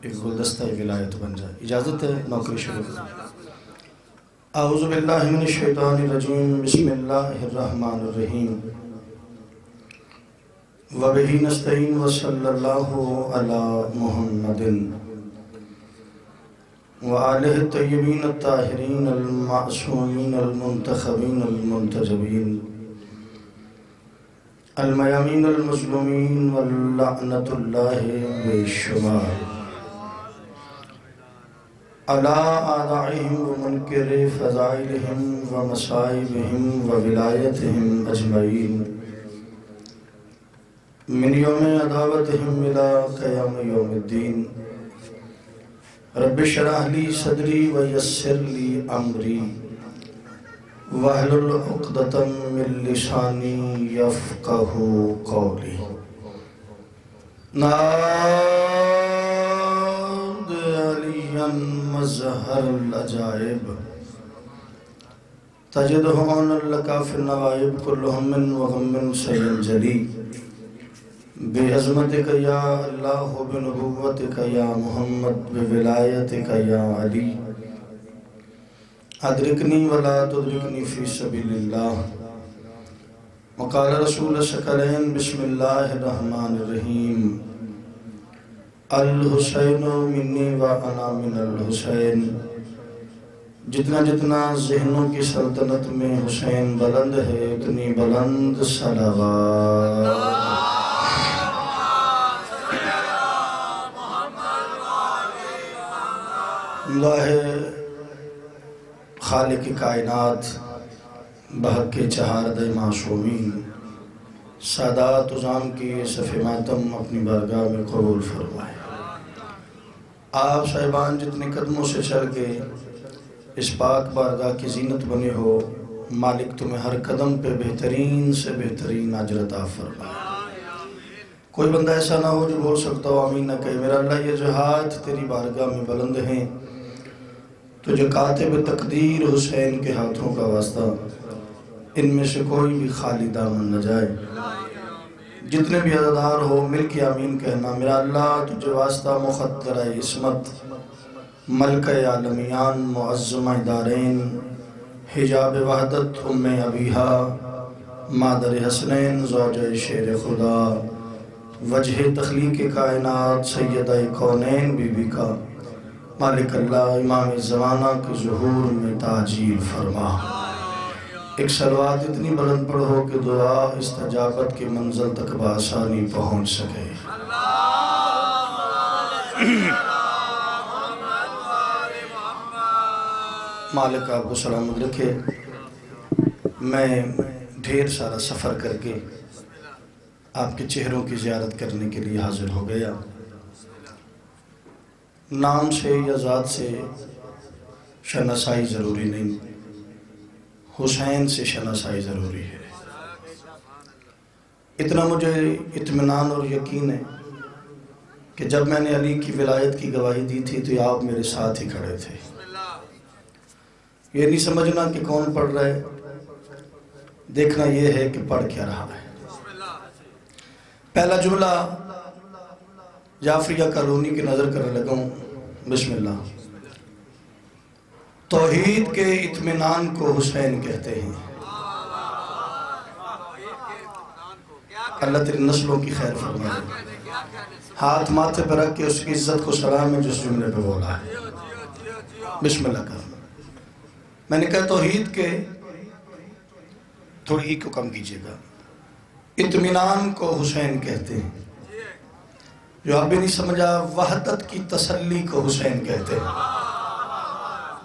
ایک گلدستہ ولایت بن جائے. اجازت ہے نوکری شروع کریں. اعوذ باللہ من الشیطان الرجیم. بسم اللہ الرحمن الرحیم. وَبِهِ نَسْتَعِينُ وَصَلَّى اللَّهُ عَلَى مُحَمَّدٍ وآلہ الطیبین الطاہرین المعصومین المنتخبین المنتجبین المیامین المظلومین واللعنۃ اللہ بالشمال علی آدائہم ومنکر فضائلہم ومصائبہم وولایتہم اجمعین من یوم عداوتہم الی قیام یوم الدین. رب اشرح لی صدری ویسر لی امری واحلل عقدۃ من لسانی یفقہوا قولی. ناد علیٰ مظہر العجائب تجدہ عون لک فی النوائب کل ہم وغم سینجلی بعظمتک یا اللہ بنبوتک یا محمد بولایتک یا علی ادرکنی ولا تدرکنی فی سبیل اللہ. وقال رسول الثقلین بسم اللہ الرحمن الرحیم. الحسین منی وانا من الحسین. جتنا جتنا ذہنوں کی سلطنت میں حسین بلند ہے اتنی بلند صلوات. اللہ خالق کائنات بحق چہارد معصومین سادات عظام کی صف ماتم اپنی بارگاہ میں قبول فرمائے. آپ صاحبان جتنے قدموں سے چل کے اس پاک بارگاہ کی زینت بنے ہو مالک تمہیں ہر قدم پہ بہترین سے بہترین اجر عطا فرمائے. کوئی بندہ ایسا نہ ہو جو بول سکتا ہو آمین نہ کہے. میرا اللہ یہ جو ہاتھ تیری بارگاہ میں بلند ہیں تو جو کاتب تقدیر حسین کے ہاتھوں کا واسطہ ان میں سے کوئی بھی خالی دامن نہ جائے. جتنے بھی عزادار ہو مل کے آمین کہنا. میرا اللہ تجھے واسطہ مخدرہ عصمت ملکہ عالمیان معظمہ دارین حجاب وحدت ام ابیہا مادر حسنین زوجہ شیر خدا وجہ تخلیق کائنات سیدہ کونین بی بی کا مالک اللہ امام زمانہ کے ظہور میں تعجیل فرما. ایک صلوات اتنی بلند پڑھو کہ دعا استجابت کی منزل تک بآسانی پہنچ سکے. مالک آپ کو سلامت رکھے. میں ڈھیر سارا سفر کر کے آپ کے چہروں کی زیارت کرنے کے لیے حاضر ہو گیا. نام سے یا ذات سے شناسائی ضروری نہیں، حسین سے شناسائی ضروری ہے. اتنا مجھے اطمینان اور یقین ہے کہ جب میں نے علی کی ولایت کی گواہی دی تھی تو آپ میرے ساتھ ہی کھڑے تھے. یہ نہیں سمجھنا کہ کون پڑھ رہا ہے، دیکھنا یہ ہے کہ پڑھ کیا رہا ہے. پہلا جملہ جعفریہ کالونی کی نظر کرنے لگا ہوں. بسم اللہ. توحید کے اطمینان کو حسین کہتے ہیں. اللہ تیری نسلوں کی خیر فرمائے. ہاتھ ماتھے پر رکھ کے اس کی عزت کو سلام ہے جس جملے پہ بولا ہے. بسم اللہ کا. میں نے کہا توحید کے تھوڑی ہی کو کم کیجئے گا. اطمینان کو حسین کہتے ہیں. جو آپ بھی نہیں سمجھا وحدت کی تسلی کو حسین کہتے ہیں.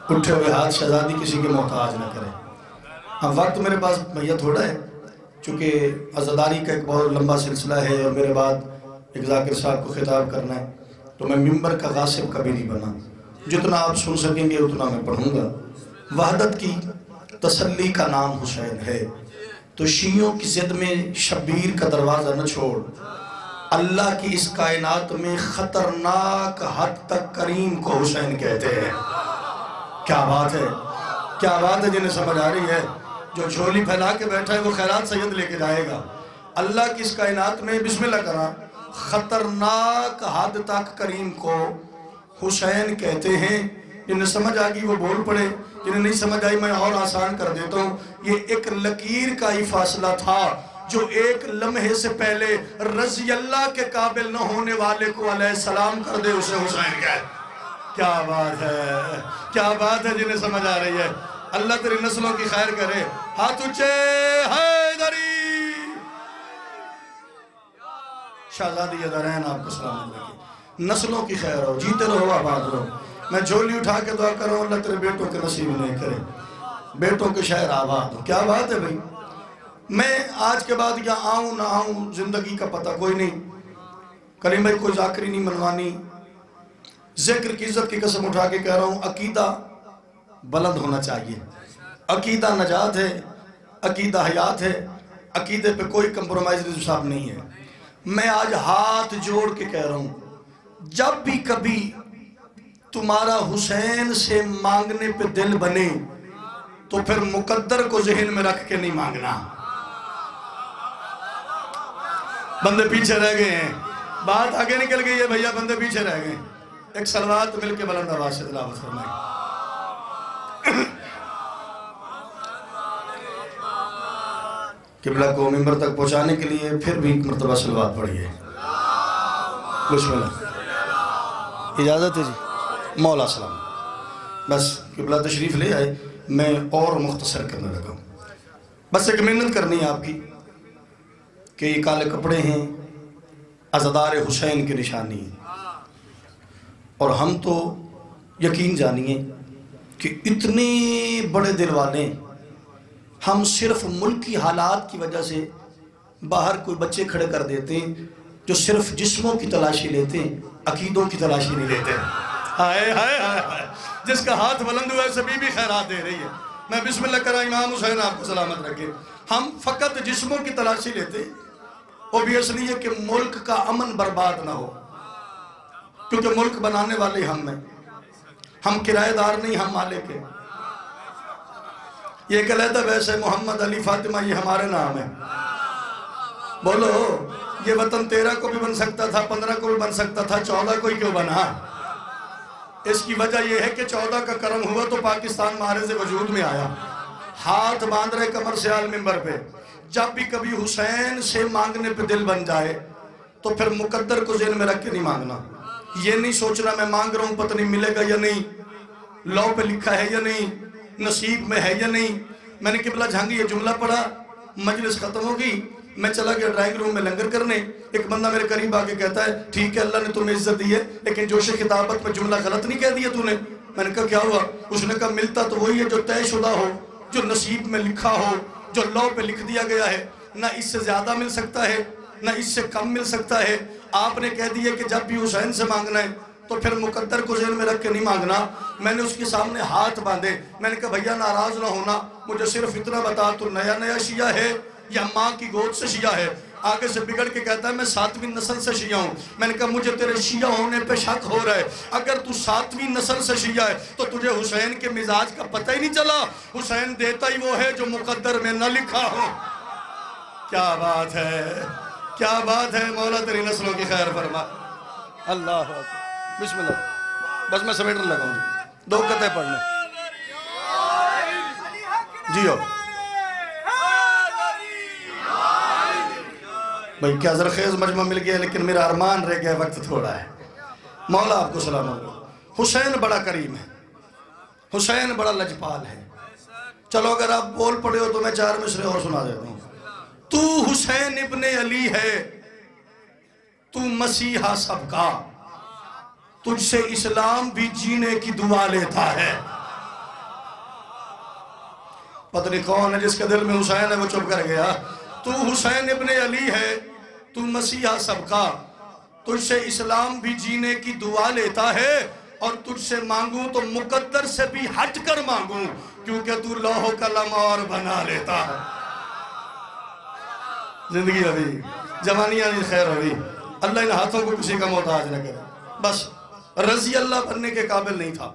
اٹھے ہوئے ہاتھ شہزادی کسی کے محتاج نہ کرے. وقت میرے پاس بھیا تھوڑا ہے چونکہ عزاداری کا ایک بہت لمبا سلسلہ ہے اور میرے بعد ایک ذاکر صاحب کو خطاب کرنا ہے تو میں ممبر کا غاصب کبھی نہیں بنا. جتنا آپ سن سکیں گے اتنا میں پڑھوں گا. وحدت کی تسلی کا نام حسین ہے. تو شیعوں کی ضد میں شبیر کا دروازہ نہ چھوڑ. اللہ کی اس کائنات میں خطرناک حد تک کریم کو حسین کہتے ہیں. کیا بات ہے، کیا بات ہے. جنہیں سمجھ آ رہی ہے جو جھولی پھیلا کے بیٹھا ہے وہ خیرات سید لے کے جائے گا. اللہ کی اس کائنات میں بسم اللہ کرا خطرناک حد تک کریم کو حسین کہتے ہیں، جنہیں سمجھ آگی وہ بول پڑے، جنہیں نہیں سمجھ آئی میں اور آسان کر دیتا ہوں۔ یہ ایک لکیر کا ہی فاصلہ تھا جو ایک لمحے سے پہلے رضی اللہ کے قابل نہ ہونے والے کو علیہ السلام کر دے، اسے حسین کہے۔ کیا بات ہے، کیا بات ہے جنہیں سمجھ آ رہی ہے۔ اللہ تیری نسلوں کی خیر کرے۔ ہاتھ اونچے، حیدری۔ شہزادی ادارین آپ کو سلام علیکم، نسلوں کی خیر ہو، جیتے رہو، آباد رہو۔ میں جھولی اٹھا کے دعا کر رہا ہوں اللہ تیرے بیٹوں کے نصیب نہیں کرے، بیٹوں کے شہر آباد ہو۔ کیا بات ہے بھائی، میں آج کے بعد یہاں آؤں نہ آؤں زندگی کا پتہ کوئی نہیں، کلمہ کوئی ذاکری نہیں منوانی، ذکر کی عزت کی قسم اٹھا کے کہہ رہا ہوں، عقیدہ بلند ہونا چاہیے۔ عقیدہ نجات ہے، عقیدہ حیات ہے، عقیدے پہ کوئی کمپرومائز صاحب نہیں ہے۔ میں آج ہاتھ جوڑ کے کہہ رہا ہوں، جب بھی کبھی تمہارا حسین سے مانگنے پہ دل بنے تو پھر مقدر کو ذہن میں رکھ کے نہیں مانگنا۔ بندے پیچھے رہ گئے ہیں، بات آگے نکل گئی ہے بھیا، بندے پیچھے رہ گئے ہیں۔ ایک صلوات مل کے بلند آواز سے تلاوت فرمائیں۔ قبلہ کو منبر تک پہنچانے کے لیے پھر بھی ایک مرتبہ صلوات پڑھیے۔ بسم اللہ، اجازت ہے جی، مولا سلام۔ بس قبلہ تشریف لے آئے، میں اور مختصر کرنے لگا ہوں۔ بس ایک محنت کرنی ہے آپ کی کہ یہ کالے کپڑے ہیں، عزادار حسین کی نشانی ہے، اور ہم تو یقین جانیے کہ اتنے بڑے دل والے، ہم صرف ملکی حالات کی وجہ سے باہر کوئی بچے کھڑے کر دیتے ہیں جو صرف جسموں کی تلاشی لیتے ہیں، عقیدوں کی تلاشی نہیں لیتے۔ ہائے ہائے ہائے، جس کا ہاتھ بلند ہوا ہے سبھی بھی خیرات دے رہی ہے۔ میں بسم اللہ کرا، امام حسین آپ کو سلامت رکھے۔ ہم فقط جسموں کی تلاشی لیتے ہیں، وہ بھی اس لیے کہ ملک کا امن برباد نہ ہو، کیونکہ ملک بنانے والے ہم ہیں، ہم کرایہ دار نہیں، ہم مالک ہیں۔ یہ کہتا ویسے محمد علی فاطمہ یہ ہمارے نام ہے، بولو یہ وطن 13 کو بھی بن سکتا تھا، 15 کو بھی بن سکتا تھا، 14 کو ہی کیوں بنا؟ اس کی وجہ یہ ہے کہ 14 کا کرم ہوا تو پاکستان معرض وجود میں آیا۔ ہاتھ باندھ رہے کمر سے آل منبر پہ، جب بھی کبھی حسین سے مانگنے پہ دل بن جائے تو پھر مقدر کو ذہن میں رکھ کے نہیں مانگنا۔ یہ نہیں سوچنا میں مانگ رہا ہوں پتہ نہیں ملے گا یا نہیں، لو پہ لکھا ہے یا نہیں، نصیب میں ہے یا نہیں۔ میں نے قبلہ جھانگی یہ جملہ پڑھا، مجلس ختم ہو گئی، میں چلا گیا ڈرائنگ روم میں لنگر کرنے۔ ایک بندہ میرے قریب آگے کہتا ہے ٹھیک ہے اللہ نے تمہیں عزت دی ہے لیکن جوش خطابت میں جملہ غلط نہیں کہہ دیا تو نے؟ میں نے کہا کیا ہوا؟ اس نے کہا ملتا تو وہی ہے جو طے شدہ ہو، جو نصیب میں لکھا ہو، جو لو پہ لکھ دیا گیا ہے، نہ اس سے زیادہ مل سکتا ہے نہ اس سے کم مل سکتا ہے۔ آپ نے کہہ دیا کہ جب بھی حسین سے مانگنا ہے تو پھر مقدر کو ذہن میں رکھ کے نہیں مانگنا۔ میں نے اس کے سامنے ہاتھ باندھے، میں نے کہا بھیا ناراض نہ ہونا، مجھے صرف اتنا بتا تو نیا شیعہ ہے یا ماں کی گود سے شیعہ ہے؟ آگے سے بگڑ کے کہتا ہے میں 7ویں نسل سے شیعہ ہوں۔ میں نے کہا مجھے تیرے شیعہ ہونے پہ شک ہو رہا ہے، اگر تو 7ویں نسل سے شیعہ ہے تو تجھے حسین کے مزاج کا پتہ ہی نہیں چلا۔ حسین دیتا ہی وہ ہے جو مقدر میں نہ لکھا ہو۔ کیا بات ہے، کیا بات ہے، مولا تیری نسلوں کی خیر فرما۔ اللہ اکبر، بسم اللہ۔ بس میں سمیٹنے لگا ہوں جی، 2 قطعے پڑھنے جی ہو بھائی۔ کیا زرخیز مجمع مل گیا لیکن میرا ارمان رہ گیا، وقت تھوڑا ہے۔ مولا آپ کو سلام علیکم۔ حسین بڑا کریم ہے، حسین بڑا لجپال ہے۔ چلو اگر آپ بول پڑے ہو تو میں 4 مصرے اور سنا دیتا ہوں۔ تو حسین ابن علی ہے، تو مسیحا سب کا، تجھ سے اسلام بھی جینے کی دعا لیتا ہے۔ پتہ نہیں کون ہے جس کے دل میں حسین ہے وہ چپ کر گیا۔ تو حسین ابن علی ہے، تو مسیحا سب کا، تجھ سے اسلام بھی جینے کی دعا لیتا ہے، اور تجھ سے مانگوں تو مقدر سے بھی ہٹ کر مانگوں، کیونکہ تو لوح و قلم اور بنا لیتا ہے۔ زندگی ابھی جوانیاں نہیں خیر ہوئی، اللہ ان ہاتھوں کو کسی کا محتاج نہ کرے۔ بس رضی اللہ بننے کے قابل نہیں تھا،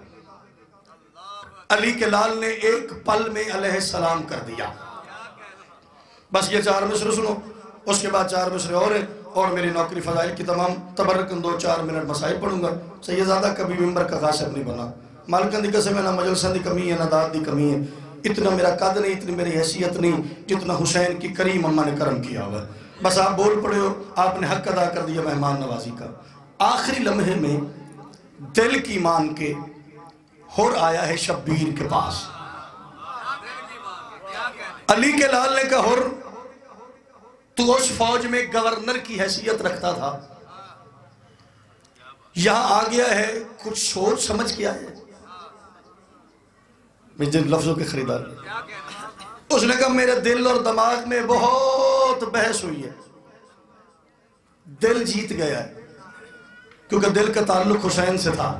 علی کے لال نے ایک پل میں علیہ السلام کر دیا۔ بس یہ 4 مصرے سنو، اس کے بعد 4 مصرے اور ہیں، اور میری نوکری فضائل کی تمام تبرکن 2-4 منٹ مسائل پڑھوں گا. سیدزادہ کبھی ممبر کا غاصب نہیں بنا. مالکن دی قسم ہے نہ مجلسن دی کمی ہے نہ داد دی کمی ہے. اتنا میرا قد نہیں، اتنی میری حیثیت نہیں جتنا حسین کی کریم اماں نے کرم کیا ہوا. بس آپ بول پڑے ہو، آپ نے حق ادا کر دیا مہمان نوازی کا. آخری لمحے میں دل کی مان کے ہور آیا ہے شبیر کے پاس. علی کے لال نے کہا ہور تو اس فوج میں گورنر کی حیثیت رکھتا تھا، یہاں آ گیا ہے کچھ سوچ سمجھ کیا ہے. میں جن لفظوں کے خریدار، اس نے کہا میرے دل اور دماغ میں بہت بحث ہوئی ہے، دل جیت گیا ہے کیونکہ دل کا تعلق حسین سے تھا.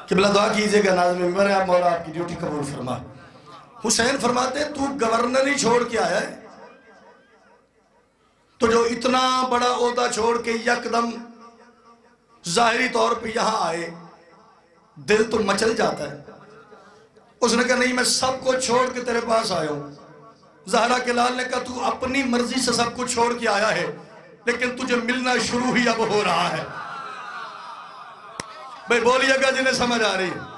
قبلہ دعا کیجئے گا ناظرین، میں آپ مولا آپ کی ڈیوٹی قبول فرما. حسین فرماتے تو گورنر ہی چھوڑ کے آیا ہے، تو جو اتنا بڑا عہدہ چھوڑ کے یکدم ظاہری طور پہ یہاں آئے دل تو مچل جاتا ہے. اس نے کہا نہیں میں سب کو چھوڑ کے تیرے پاس آیا ہوں. زہرا کے لال نے کہا تو اپنی مرضی سے سب کو چھوڑ کے آیا ہے لیکن تجھے ملنا شروع ہی اب ہو رہا ہے. بھئی بولیے گا جنہیں سمجھ آ رہی ہے.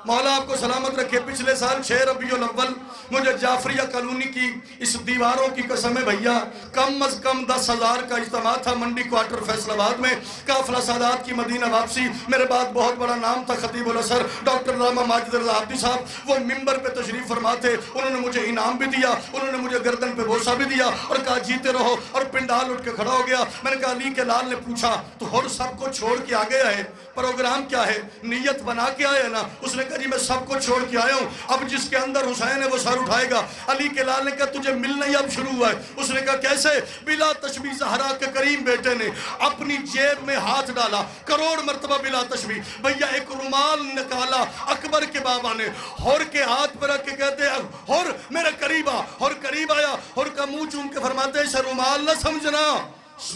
مولا آپ کو سلامت رکھے. پچھلے سال 6 ربیع الاول مجھے جعفریہ کالونی کی اس دیواروں کی قسم ہے بھیا، کم از کم 10,000 کا اجتماع تھا منڈی کوارٹر فیصل آباد میں. قافلہ سادات کی مدینہ واپسی. میرے بعد بہت بڑا نام تھا خطیب الاثر ڈاکٹر علامہ ماجد رضا عابدی صاحب. وہ ممبر پہ تشریف فرما تھے. انہوں نے مجھے انعام بھی دیا، انہوں نے مجھے گردن پہ بوسہ بھی دیا اور کہا جیتے رہو. اور پنڈال اٹھ کے کھڑا ہو گیا. میں نے کہا علی کے لال نے پوچھا تو ہر سب کو چھوڑ کے آ گیا ہے، پروگرام کیا ہے؟ نیت بنا کے آیا نا؟ اس نے کہا جی میں سب کو چھوڑ کے آیا ہوں، اب جس کے اندر حسین ہے وہ سر اٹھائے گا. علی کے لال نے کہا تجھے ملنا ہی اب شروع ہوا ہے. اس نے کہا کیسے؟ بلا تشبیہ زہرا کے کریم بیٹے نے اپنی جیب میں ہاتھ ڈالا 1,000,000 مرتبہ بلا تشبیہ. بھیا ایک رومال نکالا اکبر کے بابا نے، ہور کے ہاتھ پر رکھ کے کہتے ہیں ہور میرے قریب آ. ہور قریب آیا، ہور کا منہ چوم کے فرماتے ہیں اسے رومال نہ سمجھنا،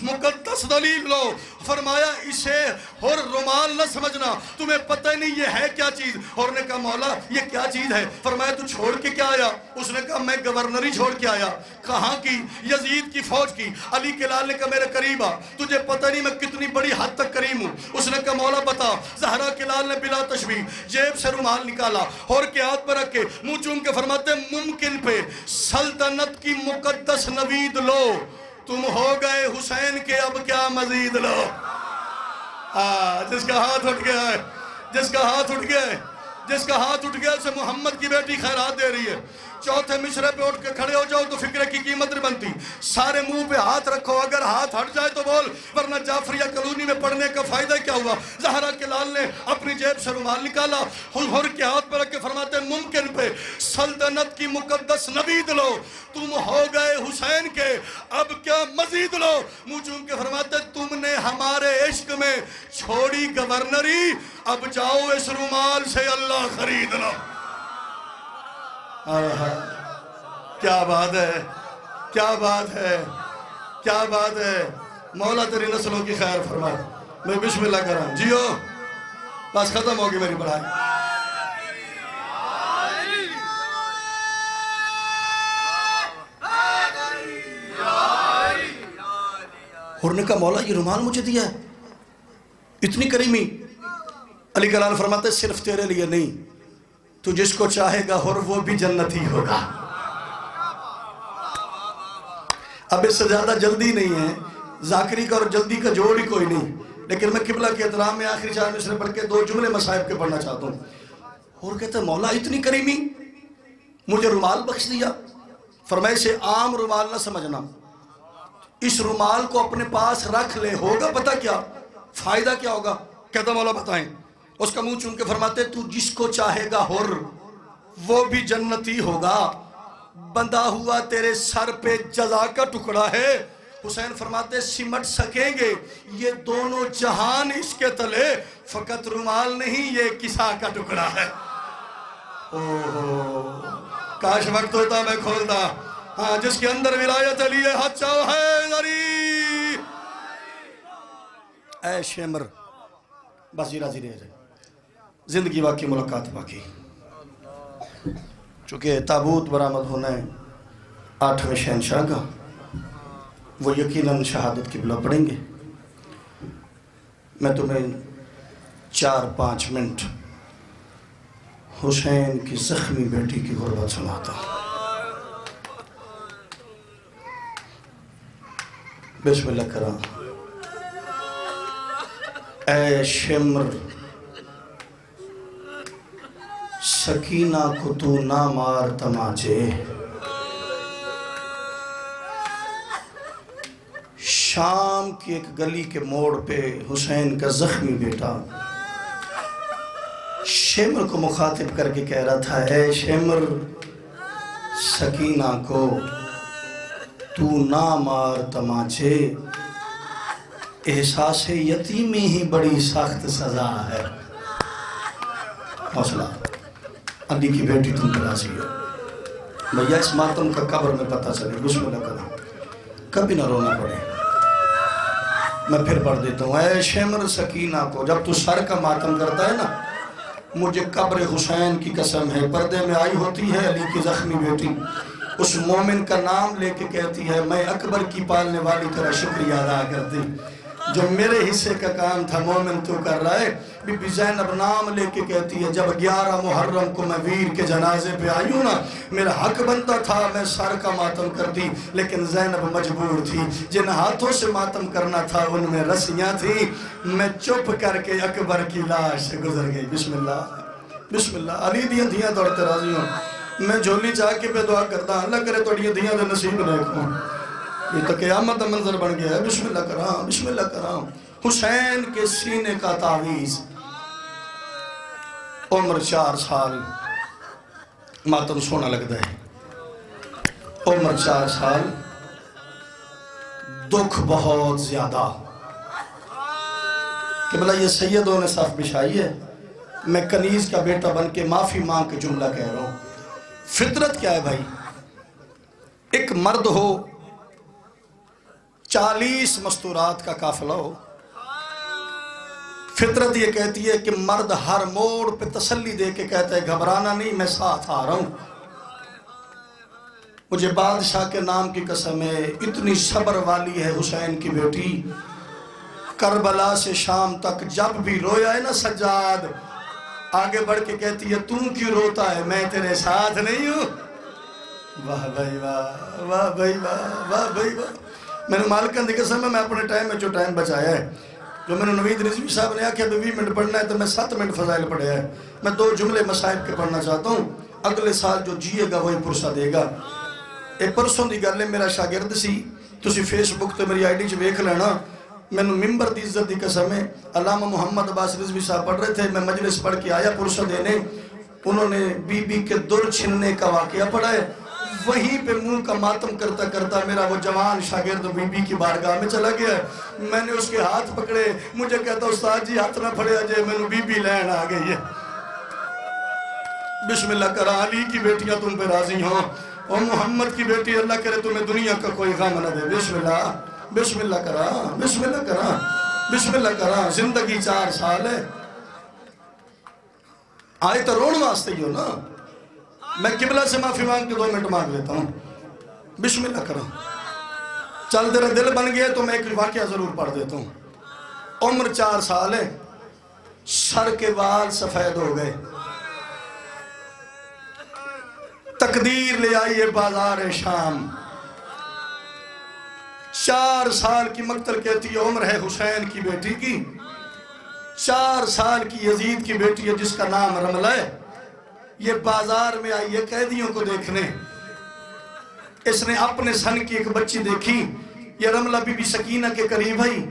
مقدس دلیل لو. فرمایا اسے اور رومال نہ سمجھنا، تمہیں پتہ نہیں یہ ہے کیا چیز. اور نے کہا مولا یہ کیا چیز ہے؟ فرمایا تو چھوڑ کے کیا آیا؟ اس نے کہا میں گورنری چھوڑ کے آیا. کہاں کی؟ یزید کی فوج کی. علی کے لال نے کہا میرے قریب آ، تجھے پتہ نہیں میں کتنی بڑی حد تک کریم ہوں. اس نے کہا مولا بتا. زہرا کے لال نے بلا تشبیہ جیب سے رومال نکالا اور کے ہاتھ پر رکھ کے منہ چوم کے فرماتے ممکن پہ سلطنت کی مقدس نوید لو، تم ہو گئے حسین کے اب کیا مزید لو. جس کا ہاتھ اٹھ گیا ہے، جس کا ہاتھ اٹھ گیا ہے، جس کا ہاتھ اٹھ گیا اسے محمد کی بیٹی خیرات دے رہی ہے. چوتھے مشرے پہ اٹھ کے کھڑے ہو جاؤ تو فکرے کی قیمت نہیں بنتی. سارے منہ پہ ہاتھ رکھو، اگر ہاتھ ہٹ جائے تو بول، ورنہ جعفریہ کالونی میں پڑھنے کا فائدہ کیا ہوا. زہرا کے لال نے اپنی جیب سے رومال نکالا، ہر کے ہاتھ پہ رکھ کے فرماتے ممکن پہ سلطنت کی مقدس نوید لو، تم ہو گئے حسین کے اب کیا مزید لو. منہ چوم کے فرماتے تم نے ہمارے عشق میں چھوڑی گورنری، اب جاؤ اس رومال سے اللہ خرید لو. کیا بات ہے، کیا بات ہے، کیا بات ہے. مولا تیری نسلوں کی خیر فرمائے. میں بسم اللہ کر رہا ہوں. جیو بس ختم ہوگی میری پڑھائی. اور نے کہا مولا یہ رومال مجھے دیا ہے، اتنی کریمی. علی کا لال فرماتے صرف تیرے لیے نہیں، تو جس کو چاہے گا اور وہ بھی جنتی ہوگا. اب اس سے زیادہ جلدی نہیں ہے، ذاکری کا اور جلدی کا جوڑ ہی کوئی نہیں. لیکن میں قبلہ کے احترام میں آخری 4 مصرے پڑھ کے 2 جملے مصائب کے پڑھنا چاہتا ہوں. اور کہتے ہیں مولا اتنی کریمی، مجھے رومال بخش دیا. فرمائے سے عام رومال نہ سمجھنا، اس رومال کو اپنے پاس رکھ لے، ہوگا پتہ کیا فائدہ کیا ہوگا؟ کہتا مولا بتائیں. اس کا منہ چوم کے فرماتے تو جس کو چاہے گا حر وہ بھی جنتی ہوگا، بندھا ہوا تیرے سر پہ جزا کا ٹکڑا ہے. حسین فرماتے سمٹ سکیں گے یہ دونوں جہان اس کے تلے، فقط رومال نہیں یہ کسا کا ٹکڑا ہے. کاش وقت ہوتا میں کھولتا. ہاں جس کے اندر ولایت علی ہے ہاتھ چاہو ہے ذری اے شمر. بس جی راضی رہے، زندگی باقی ملاقات باقی. چونکہ تابوت برآمد ہونا ہے 8ویں شہنشاہ کا، وہ یقیناً شہادت قبلہ پڑھیں گے. میں تمہیں 4-5 منٹ حسین کی زخمی بیٹی کی غربت سناتا ہوں. بسم اللہ کرام. اے شمر سکینہ کو تو نہ مار تماچے، شام کی ایک گلی کے موڑ پہ حسین کا زخمی بیٹا شمر کو مخاطب کر کے کہہ رہا تھا، اے شمر سکینہ کو تو نہ مار تماچے، احساس یتیمی ہی بڑی سخت سزا ہے. حوصلہ، علی کی بیٹی تم پر راضی ہو. بھیا اس ماتم کا قبر میں پتہ چلے. بسم اللہ کرنا، کبھی نہ رونا پڑے. میں پھر پڑھ دیتا ہوں. اے شمر سکینہ کو، جب تو سر کا ماتم کرتا ہے نا، مجھے قبر حسین کی قسم ہے، پردے میں آئی ہوتی ہے علی کی زخمی بیٹی، اس مومن کا نام لے کے کہتی ہے، میں اکبر کی پالنے والی تیرا شکریہ ادا کرتی، جو میرے حصے کا کام تھا مومن تو کر رہا ہے. بی بی زینب نام لے کے کہتی ہے، جب 11 محرم کو میں ویر کے جنازے پہ آئی ہوں نا، میرا حق بنتا تھا میں سر کا ماتم کرتی، لیکن زینب مجبور تھی. جن ہاتھوں سے ماتم کرنا تھا ان میں رسیاں تھیں، میں چپ کر کے اکبر کی لاش سے گزر گئی. بسم اللہ بسم اللہ. علی دیاں دھیاں دوڑتے راضی ہوں. میں جھولی چاہ کے پہ دعا کرتا، اللہ کرے توڑیاں دھیاں دے نصیب رکھوں. یہ تو قیامت منظر بن گیا ہے. بسم اللہ کرام بسم اللہ کرام. حسین کے سینے کا تعویذ. عمر 4 سال. ماتم سونا لگتا ہے. عمر 4 سال. دکھ بہت زیادہ کہ بلا یہ سیدوں نے صف بچھائی ہے. میں کنیز کا بیٹا بن کے معافی مانگ کے جملہ کہہ رہا ہوں. فطرت کیا ہے بھائی؟ ایک مرد ہو، 40 مستورات کا قافلہ ہو، فطرت یہ کہتی ہے کہ مرد ہر موڑ پہ تسلی دے کے کہتا ہے گھبرانا نہیں، میں ساتھ آ رہا ہوں. مجھے بادشاہ کے نام کی قسم ہے، اتنی صبر والی ہے حسین کی بیٹی. کربلا سے شام تک جب بھی رویا ہے نا سجاد، آگے بڑھ کے کہتی ہے تم کیوں روتا ہے، میں تیرے ساتھ نہیں ہوں. واہ بھائی واہ، واہ بھائی واہ، واہ بھائی واہ. میں نے مالکن دی قسم ہے، میں اپنے ٹائم میں جو ٹائم بچایا ہے، جو میں نے نوید رضوی صاحب نے آکھا 20 منٹ پڑھنا ہے تو میں 7 منٹ فضائل پڑھے ہیں. میں 2 جملے مصائب کے پڑھنا چاہتا ہوں. اگلے سال جو جیے گا وہی پرسہ دے گا. ایک پرسوں دی گل ہے، میرا شاگرد سی، تسی فیس بک تے میری آئی ڈی چ ویکھ لینا. میں نے ممبر دی عزت دی قسم ہے، علامہ محمد عباس رضوی صاحب پڑھ رہے تھے، میں مجلس پڑھ کے آیا پرسہ دینے. انہوں نے بی بی کے در چھننے کا واقعہ پڑھا ہے. وہیں پہ منہ کا ماتم کرتا کرتا میرا وہ جوان شاگرد بی بی کی بارگاہ میں چلا گیا. میں نے اس کے ہاتھ پکڑے، مجھے کہتا استاد جی ہاتھ نہ پھڑے اجے، میں نے بی بی لین آ گئی ہے. بسم اللہ کرا. علی کی بیٹیاں تم پہ راضی ہوں، اور محمد کی بیٹی اللہ کرے تمہیں دنیا کا کوئی غم نہ دے. بسم اللہ بسم اللہ کرا بسم اللہ کرا بسم اللہ کرا. زندگی 4 سال ہے. آئے تو رون واسطے ہی ہو نا. میں قبلہ سے معافی مانگ کے 2 منٹ مانگ لیتا ہوں. بسم اللہ کرا. چل تیرا دل بن گیا تو میں ایک واقعہ ضرور پڑھ دیتا ہوں. عمر 4 سال ہے، سر کے بال سفید ہو گئے. تقدیر لے آئیے بازار شام. 4 سال کی مقتل کہتی ہے عمر ہے حسین کی بیٹی کی. 4 سال کی یزید کی بیٹی ہے جس کا نام رملہ ہے. یہ بازار میں آئی ہے قیدیوں کو دیکھنے. اس نے اپنے سن کی ایک بچی دیکھی. یہ رملہ بی بی سکینہ کے قریب آئی.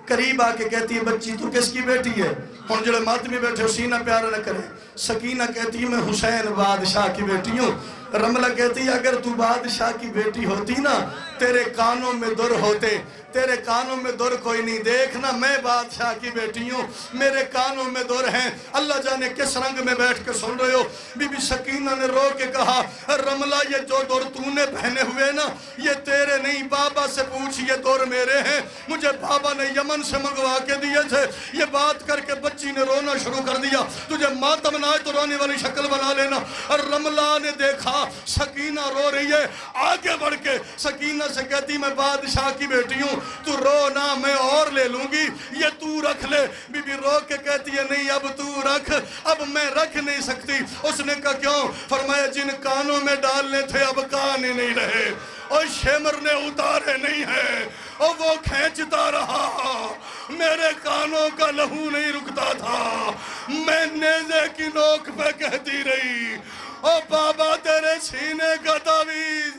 قریب آ کے کہتی ہے بچی تو کس کی بیٹی ہے؟ ہن جڑے ماتمی بیٹھے ہو سینہ پیارا نہ کرے. سکینہ کہتی ہے میں حسین بادشاہ کی بیٹی ہوں. رملہ کہتی ہے اگر تو بادشاہ کی بیٹی ہوتی نا، تیرے کانوں میں در ہوتے. تیرے کانوں میں در کوئی نہیں. دیکھنا میں بادشاہ کی بیٹی ہوں، میرے کانوں میں در ہیں. اللہ جانے کس رنگ میں بیٹھ کے سن رہے ہو. بی بی سکینہ نے رو کے کہا رملہ یہ جو در تو نے پہنے ہوئے نا یہ تیرے نہیں، بابا سے پوچھ یہ در میرے ہیں. مجھے بابا نے یمن سے منگوا کے دیے تھے. یہ بات کر کے بچی نے رونا شروع کر دیا. تجھے ماتم نہ آئے تو رونے والی شکل بنا لینا. اور رملہ نے دیکھا تھا۔ سکینہ رو رہی ہے، آگے بڑھ کے سکینہ سے کہتی میں بادشاہ کی بیٹی ہوں، تو رو نہ، میں اور لے لوں گی، یہ تو رکھ لے۔ بی بی رو کے کہتی ہے نہیں اب تو رکھ، اب میں رکھ نہیں سکتی۔ اس نے کہا کیوں؟ فرمایا جن کانوں میں ڈالنے تھے اب کان ہی نہیں رہے، اور شمر نے اتارے نہیں ہیں، اور وہ کھینچتا رہا، میرے کانوں کا لہو نہیں رکتا تھا، میں نیزے کی نوک پہ کہتی رہی، او بابا تیرے سینے کا تعویذ۔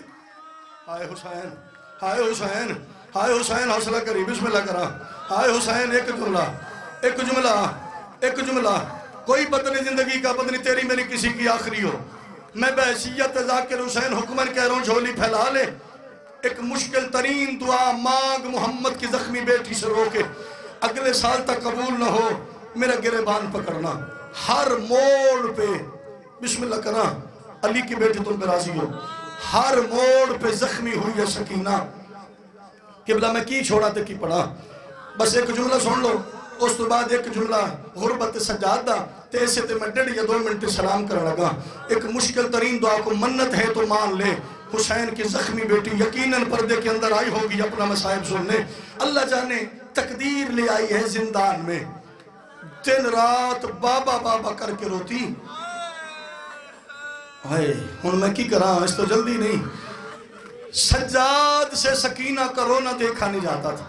ہائے حسین، ہائے حسین، ہائے حسین، حوصلہ کری، بسم اللہ کرا۔ ہائے حسین، ایک جملہ، ایک جملہ، ایک جملہ، کوئی بدن زندگی کا بدن تیری میری کسی کی آخری ہو، میں بحیثیت ذاکر حسین حکمن کہہ رہا ہوں جھولی پھیلا لے، ایک مشکل ترین دعا مانگ محمد کی زخمی بیٹی سے رو کے، اگلے سال تک قبول نہ ہو میرا گریبان پکڑنا، ہر موڑ پہ بسم اللہ کرنا، علی کی بیٹی تم پہ راضی ہو، ہر موڑ پہ زخمی ہوئی ہے سکینہ، قبلہ میں کی چھوڑا تے کی پڑھا، بس ایک جملہ سن لو، اس تو بعد ایک جملہ غربت سجادہ تے ایسے تے میں 1.5 یا 2 منٹ سلام کر لگا۔ ایک مشکل ترین دعا کو منت ہے تو مان لے، حسین کی زخمی بیٹی یقیناً پردے کے اندر آئی ہوگی اپنا مصائب سننے، اللہ جانے تقدیر لے آئی ہے زندان میں، دن رات بابا بابا کر کے روتی، ہائے ہن میں کی کراں، اس تو جلدی نہیں۔ سجاد سے سکینہ کا رونا دیکھا نہیں جاتا تھا،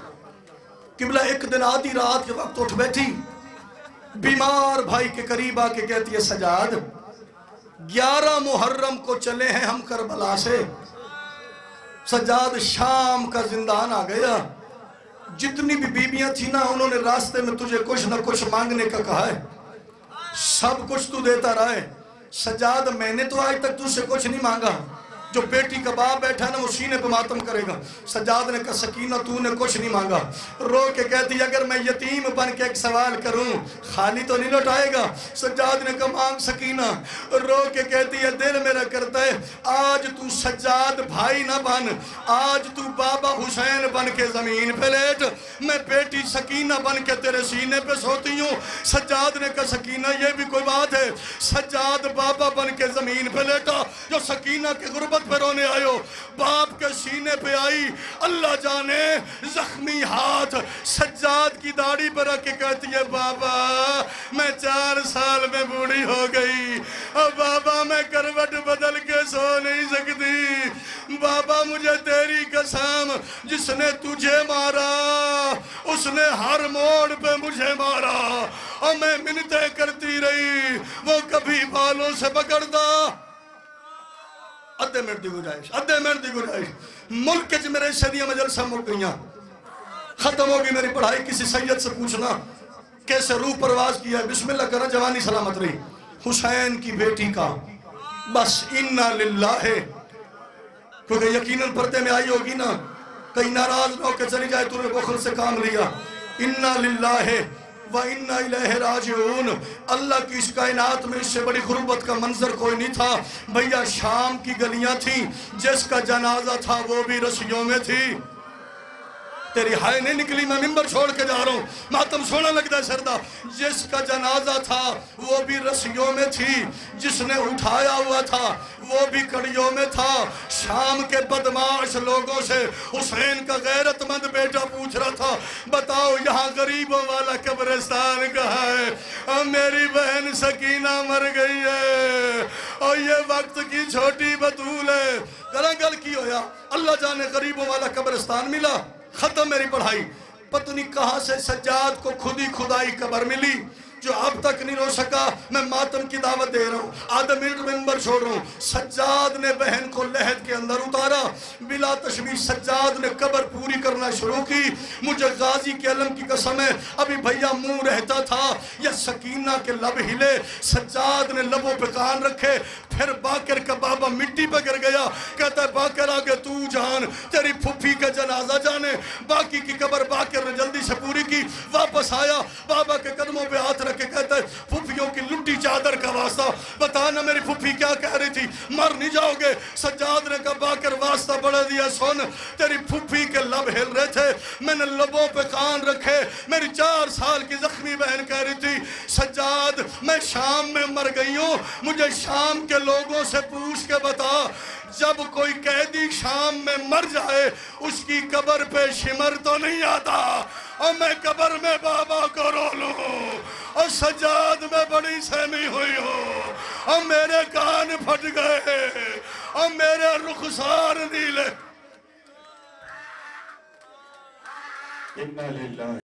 قبلہ ایک دن آدھی رات کے وقت اٹھ بیٹھی، بیمار بھائی کے قریب آ کے کہتی ہے سجاد 11 محرم کو چلے ہیں ہم کربلا سے، سجاد شام کا زندان آ گیا، جتنی بھی بیبیاں تھیں نا انہوں نے راستے میں تجھے کچھ نہ کچھ مانگنے کا کہا ہے، سب کچھ تو دیتا رہا ہے، سجاد میں نے تو آج تک تجھ سے کچھ نہیں مانگا، جو بیٹی کا باپ بیٹھا ہے نا وہ سینے پہ ماتم کرے گا۔ سجاد نے کہا سکینہ تو نے کچھ نہیں مانگا، رو کے کہتی ہے اگر میں یتیم بن کے ایک سوال کروں خالی تو نہیں لوٹائے گا؟ سجاد نے کہا مانگ سکینہ، رو کے کہتی ہے دل میرا کرتا ہے آج تو سجاد بھائی نہ بن، آج تو بابا حسین بن کے زمین پہ لیٹ، میں بیٹی سکینہ بن کے تیرے سینے پہ سوتی ہوں۔ سجاد نے کہا سکینہ یہ بھی کوئی بات ہے؟ سجاد بابا بن کے زمین پہ لیٹا، جو سکینہ کے غربت پہ رونے آئے ہو، باپ کے سینے پہ آئی، اللہ جانے زخمی ہاتھ سجاد کی داڑھی پر رکھ کے کہتی ہے بابا میں 4 سال میں بوڑھی ہو گئی، اور بابا میں کروٹ بدل کے سو نہیں سکتی، بابا مجھے تیری قسم جس نے تجھے مارا اس نے ہر موڑ پہ مجھے مارا، اور میں منتیں کرتی رہی وہ کبھی بالوں سے پکڑتا۔ ادھے منٹ دی گنجائش، ملک جو میرے شدیہ مجلسہ مل گئیاں، ختم ہوگی میری پڑھائی، کسی سید سے پوچھنا کیسے روح پرواز کیا ہے، بسم اللہ کرنا جوانی سلامت رہی، حسین کی بیٹی کا بس اِنَّا لِلَّهِ ہے، کیونکہ یقیناً پردے میں آئی ہوگی نا، کہیں ناراض نہ ہو کہ چلی جائے تو نے بخل سے کام لیا، اِنَّا لِلَّهِ وَإِنَّا إِلَيْهِ رَاجِعُونَ، اللہ کی اس کائنات میں اس سے بڑی غربت کا منظر کوئی نہیں تھا، بھیا شام کی گلیاں تھیں، جس کا جنازہ تھا وہ بھی رسیوں میں تھی، تیری ہائے نہیں نکلی میں ممبر چھوڑ کے جا رہا ہوں، ماتم سونا لگتا ہے سردہ، جس کا جنازہ تھا وہ بھی رسیوں میں تھی، جس نے اٹھایا ہوا تھا وہ بھی کڑیوں میں تھا۔ شام کے بدماش لوگوں سے حسین کا غیرت مند بیٹا پوچھ رہا تھا بتاؤ یہاں غریبوں والا قبرستان کہاں ہے؟ اور میری بہن سکینہ مر گئی ہے اور یہ وقت کی چھوٹی بطول ہے، گل کی ہویا اللہ جانے غریبوں والا قبرستان ملا، ختم میری پڑھائی، پتہ نہیں کہاں سے سجاد کو خود ہی خدائی قبر ملی جو اب تک نہیں رو سکا، میں ماتم کی دعوت دے رہا ہوں، آدھا منٹ ممبر چھوڑ رہا ہوں، سجاد نے بہن کو لہد کے اندر اتارا، بلا تشبیہ سجاد نے قبر پوری کرنا شروع کی، مجھے غازی کے علم کی قسم ہے ابھی بھیا منہ رہتا تھا، یہ سکینہ کے لب ہلے، سجاد نے لبوں پہ کان رکھے، پھر باکر کا بابا مٹی پہ گر گیا، کہتا ہے باکر آگے تو جان، تیری پھپھی کا جنازہ جانے، باقی کی قبر باکر نے جلدی سے پوری کی، واپس آیا بابا کے قدموں پہ ہاتھ رکھ کے کہتا ہے پھپھیوں کی لٹی چادر کا واسطہ بتانا میری پھپھی کیا کہہ رہی تھی، مر نہیں جاؤ گے؟ سجاد نے کہا باکر واسطہ بڑھا دیا، سن تیری پھپھی کے لب ہل رہے تھے، میں نے لبوں پہ کان رکھے، میری 4 سال کی زخمی بہن کہہ رہی تھی سجاد میں شام میں مر گئی ہوں، مجھے شام کے لوگوں سے پوچھ کے بتا، جب کوئی قیدی شام میں مر جائے اس کی قبر پہ شمر تو نہیں آتا، اور میں قبر میں بابا کو رو لوں، اور سجاد میں بڑی سہمی ہوئی ہوں، اور میرے کان پھٹ گئے، اور میرے رخسار نیلے۔